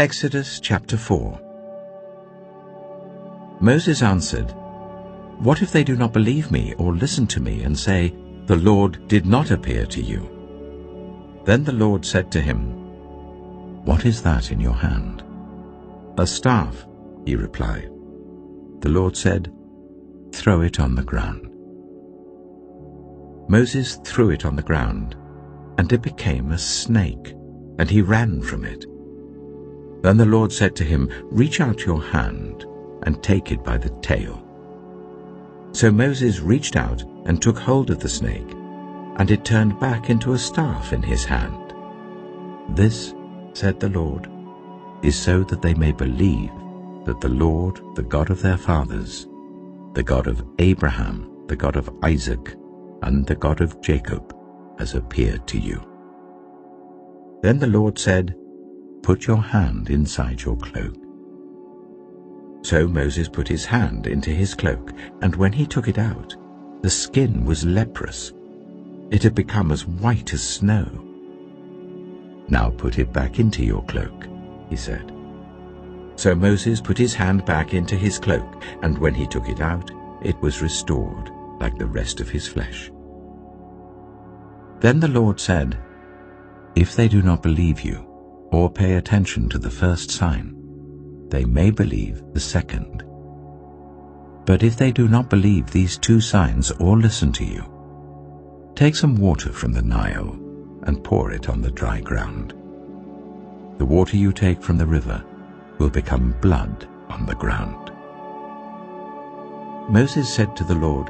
Exodus chapter 4. Moses answered, "What if they do not believe me or listen to me and say, 'The Lord did not appear to you'?" Then the Lord said to him, "What is that in your hand?" "A staff," he replied. The Lord said, "Throw it on the ground." Moses threw it on the ground, and it became a snake, and he ran from it. Then the Lord said to him, "Reach out your hand and take it by the tail." So Moses reached out and took hold of the snake, and it turned back into a staff in his hand. "This," said the Lord, "is so that they may believe that the Lord, the God of their fathers, the God of Abraham, the God of Isaac, and the God of Jacob, has appeared to you." Then the Lord said, "Put your hand inside your cloak." So Moses put his hand into his cloak, and when he took it out, the skin was leprous. It had become as white as snow. "Now put it back into your cloak," he said. So Moses put his hand back into his cloak, and when he took it out, it was restored like the rest of his flesh. Then the Lord said, "If they do not believe you, or pay attention to the first sign, they may believe the second. But if they do not believe these two signs or listen to you, take some water from the Nile and pour it on the dry ground. The water you take from the river will become blood on the ground." Moses said to the Lord,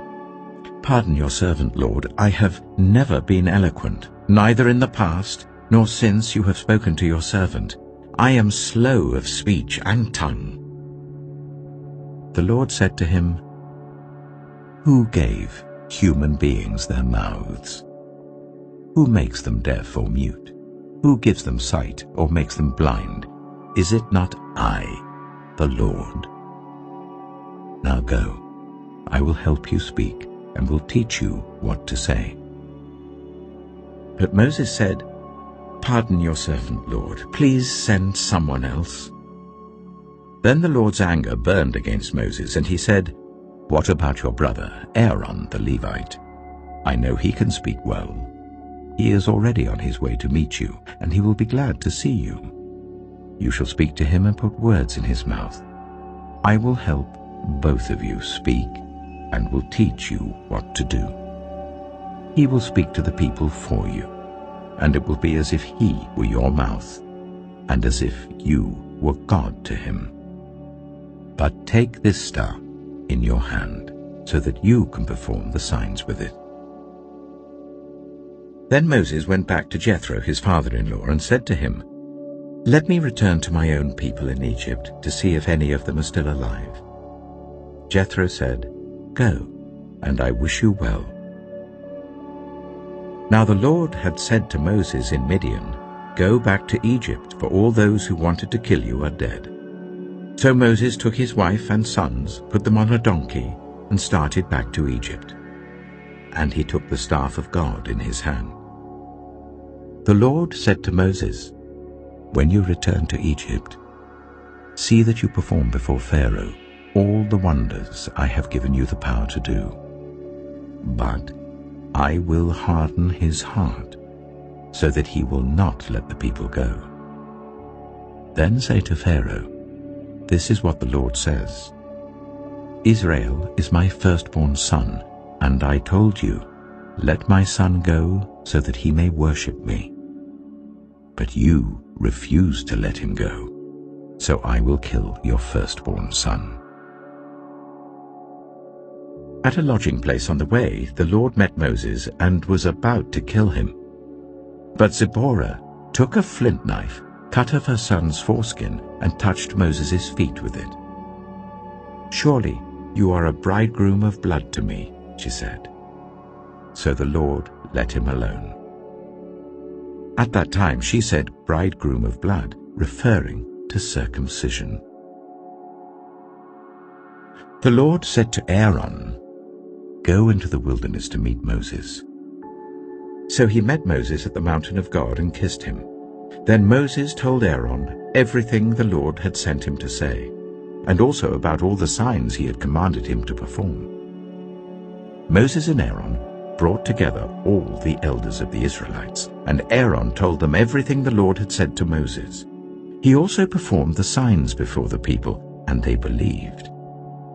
"Pardon your servant, Lord. I have never been eloquent, neither in the past nor since you have spoken to your servant. I am slow of speech and tongue." The Lord said to him, "Who gave human beings their mouths? Who makes them deaf or mute? Who gives them sight or makes them blind? Is it not I, the Lord? Now go, I will help you speak and will teach you what to say." But Moses said, "Pardon your servant, Lord. Please send someone else." Then the Lord's anger burned against Moses, and he said, "What about your brother, Aaron the Levite? I know he can speak well. He is already on his way to meet you, and he will be glad to see you. You shall speak to him and put words in his mouth. I will help both of you speak and will teach you what to do. He will speak to the people for you, and it will be as if he were your mouth, and as if you were God to him. But take this staff in your hand, so that you can perform the signs with it." Then Moses went back to Jethro, his father-in-law, and said to him, "Let me return to my own people in Egypt to see if any of them are still alive." Jethro said, "Go, and I wish you well." Now the Lord had said to Moses in Midian, "Go back to Egypt, for all those who wanted to kill you are dead." So Moses took his wife and sons, put them on a donkey, and started back to Egypt. And he took the staff of God in his hand. The Lord said to Moses, "When you return to Egypt, see that you perform before Pharaoh all the wonders I have given you the power to do. But I will harden his heart, so that he will not let the people go. Then say to Pharaoh, 'This is what the Lord says. Israel is my firstborn son, and I told you, let my son go so that he may worship me. But you refused to let him go, so I will kill your firstborn son.'" At a lodging place on the way, the Lord met Moses and was about to kill him. But Zipporah took a flint knife, cut off her son's foreskin, and touched Moses' feet with it. "Surely you are a bridegroom of blood to me," she said. So the Lord let him alone. At that time she said bridegroom of blood, referring to circumcision. The Lord said to Aaron, "Go into the wilderness to meet Moses." So he met Moses at the mountain of God and kissed him. Then Moses told Aaron, everything the Lord had sent him to say, and also about all the signs he had commanded him to perform. Moses and Aaron brought together all the elders of the Israelites, and Aaron told them everything the Lord had said to Moses. He also performed the signs before the people, and they believed.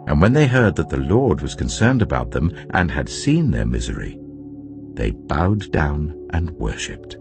And when they heard that the Lord was concerned about them and had seen their misery, they bowed down and worshipped.